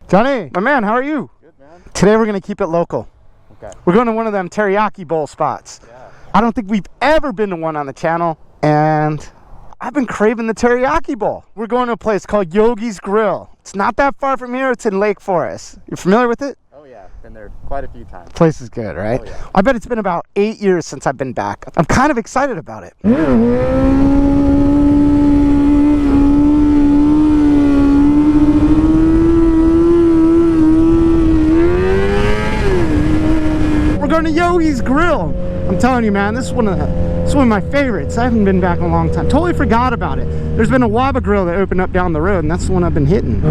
Johnny, my man, how are you? Good, man. Today we're going to keep it local. Okay. We're going to one of them teriyaki bowl spots. Yeah. I don't think we've ever been to one on the channel, and I've been craving the teriyaki bowl. We're going to a place called Yogi's Grill. It's not that far from here. It's in Lake Forest. You familiar with it? Oh yeah, been there quite a few times. Place is good, right? Oh, yeah. I bet it's been about 8 years since I've been back. I'm kind of excited about it. We're going to Yogi's Grill. I'm telling you, man, this is one of my favorites. I haven't been back in a long time. Totally forgot about it. There's been a Waba Grill that opened up down the road, and that's the one I've been hitting.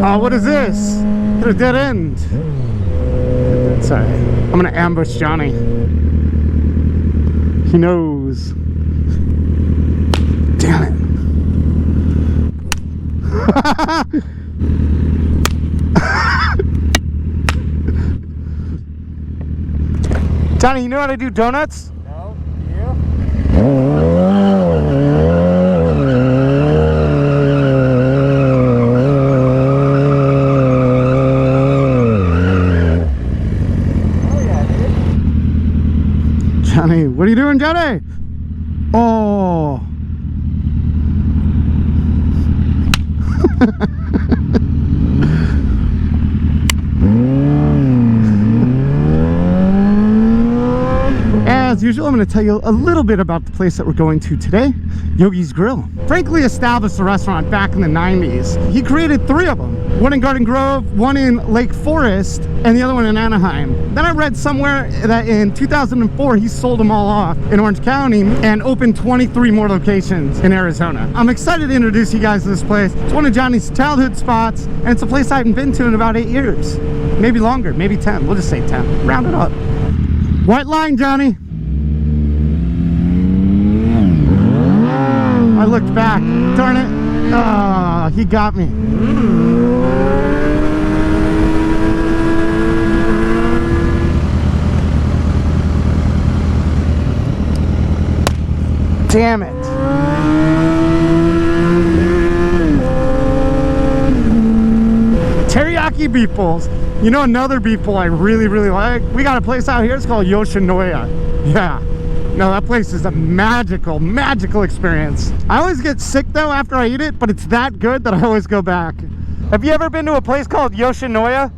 Oh, what is this? Hit a dead end. Sorry. I'm gonna ambush Johnny. He knows. Damn it. Johnny, you know how to do donuts? No, you? Johnny, what are you doing, Johnny? Oh. As usual, I'm going to tell you a little bit about the place that we're going to today, Yogi's Grill. Frankly established the restaurant back in the 90s. He created 3 of them. One in Garden Grove, one in Lake Forest, and the other one in Anaheim. Then I read somewhere that in 2004, he sold them all off in Orange County and opened 23 more locations in Arizona. I'm excited to introduce you guys to this place. It's one of Johnny's childhood spots, and it's a place I haven't been to in about 8 years. Maybe longer, maybe 10. We'll just say 10. Round it up. White line, Johnny. I looked back. Darn it. Ah, he got me. Damn it. Teriyaki beef bowls. You know another beef bowl I really like? We got a place out here. It's called Yoshinoya. Yeah. No, that place is a magical experience. I always get sick though after I eat it, but it's that good that I always go back. Have you ever been to a place called Yoshinoya?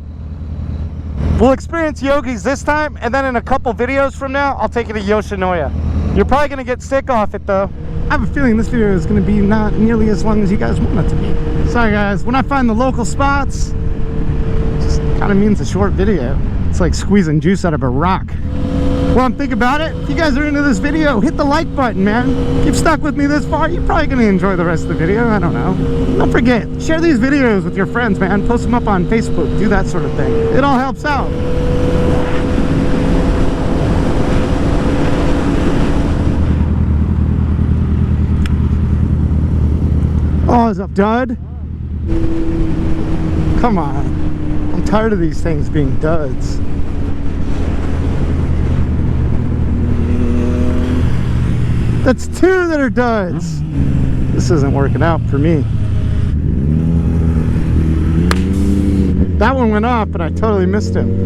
We'll experience Yogi's this time, and then in a couple videos from now, I'll take you to Yoshinoya. You're probably gonna get sick off it though. I have a feeling this video is gonna be not nearly as long as you guys want it to be. Sorry guys, when I find the local spots, it just kind of means a short video. It's like squeezing juice out of a rock. Well, think about it. If you guys are into this video, hit the like button, man. If you've stuck with me this far, you're probably going to enjoy the rest of the video. I don't know. Don't forget, share these videos with your friends, man. Post them up on Facebook. Do that sort of thing. It all helps out. Oh, what's up, dud? Come on. I'm tired of these things being duds. That's 2 that are duds. This isn't working out for me. That one went off, but I totally missed him.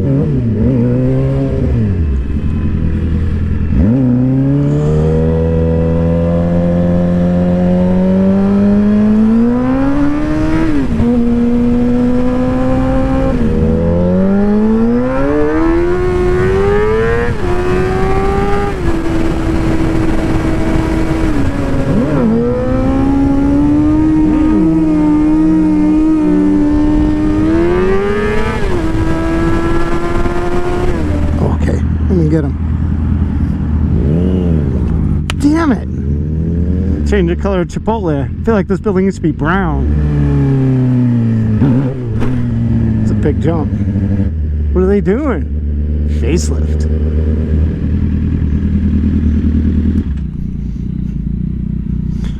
Change the color of Chipotle. I feel like this building needs to be brown. It's a big jump. What are they doing? Facelift.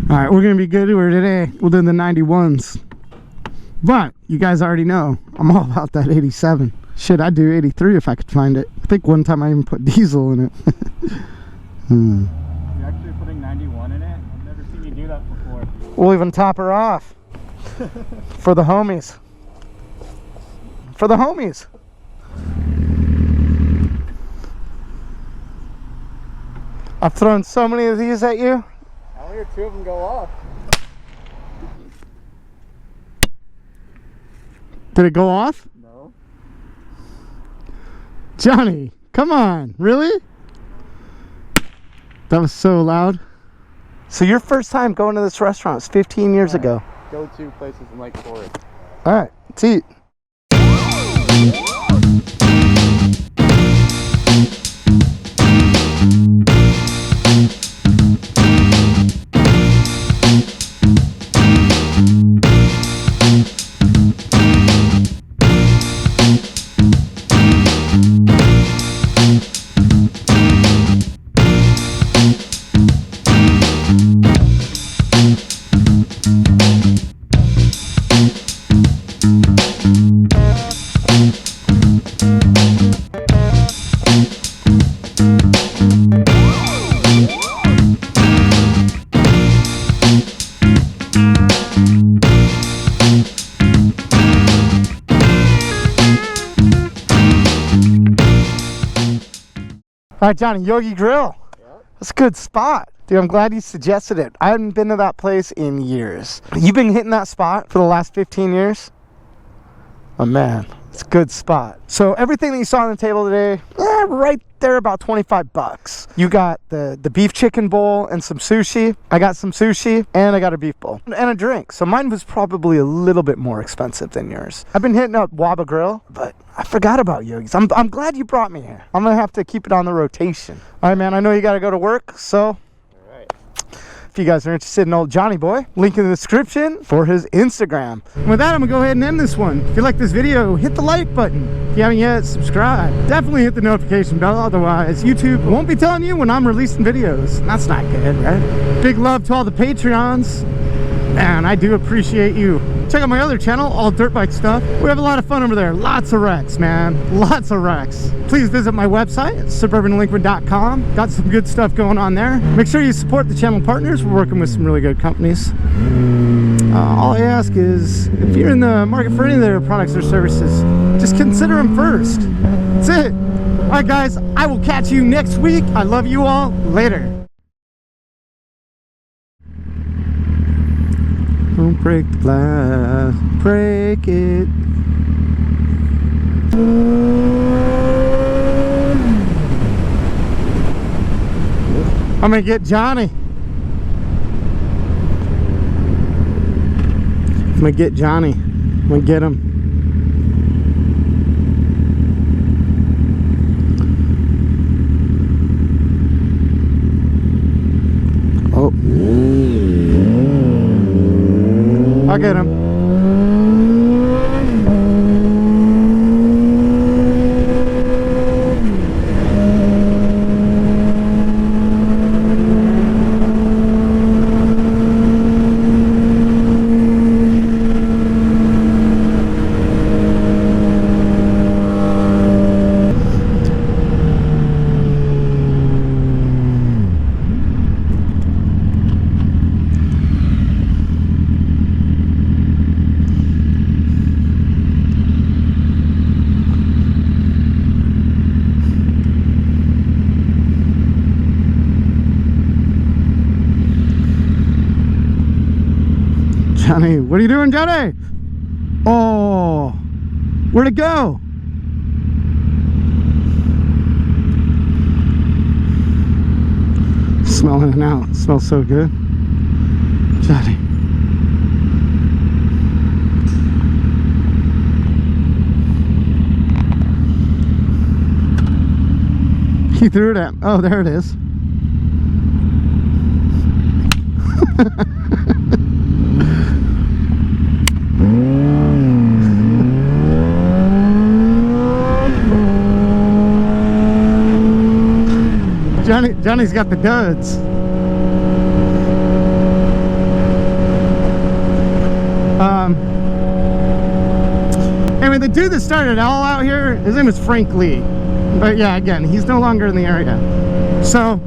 Alright, we're gonna be good to her today. We'll do the 91s. But you guys already know I'm all about that 87. Shit, I'd do 83 if I could find it. I think one time I even put diesel in it. You're actually putting 91 in it? I've never seen you do that before. We'll even top her off. For the homies. For the homies. I've thrown so many of these at you. I only hear 2 of them go off. Did it go off? No. Johnny, come on. Really? That was so loud. So your first time going to this restaurant was 15 years ago. Go-to places in Lake Forest. All right, let's eat. All right, Johnny, Yogi Grill. Yep. That's a good spot. Dude, I'm glad you suggested it. I hadn't been to that place in years. You've been hitting that spot for the last 15 years? Oh, man. It's a good spot. So everything that you saw on the table today, right there about 25 bucks. You got the beef chicken bowl and some sushi. I got some sushi and I got a beef bowl and a drink. So mine was probably a little bit more expensive than yours. I've been hitting up Waba Grill, but I forgot about Yogi's. I'm glad you brought me here. I'm gonna have to keep it on the rotation. All right, man, I know you gotta go to work, so if you guys are interested in old Johnny Boy, link in the description for his Instagram. And with that, I'm gonna go ahead and end this one. If you like this video, hit the like button. If you haven't yet, subscribe. Definitely hit the notification bell, otherwise YouTube won't be telling you when I'm releasing videos. That's not good, right? Big love to all the Patreons, and I do appreciate you. Check out my other channel, all dirt bike stuff. We have a lot of fun over there. Lots of wrecks, man. Lots of wrecks. Please visit my website, suburbandelinquent.com. Got some good stuff going on there. Make sure you support the channel partners. We're working with some really good companies. All I ask is, if you're in the market for any of their products or services, just consider them first. That's it. All right, guys, I will catch you next week. I love you all. Later. Don't break the glass, break it. I'm gonna get Johnny. I'm gonna get Johnny. I'm gonna get him. Oh. I'll get him. Johnny, what are you doing, Johnny? Oh, where'd it go? Smelling it now. It smells so good. Johnny. He threw it at. Oh, there it is. Johnny's got the duds. Anyway, the dude that started it all out here, his name was Frank Lee. But yeah, again, he's no longer in the area. So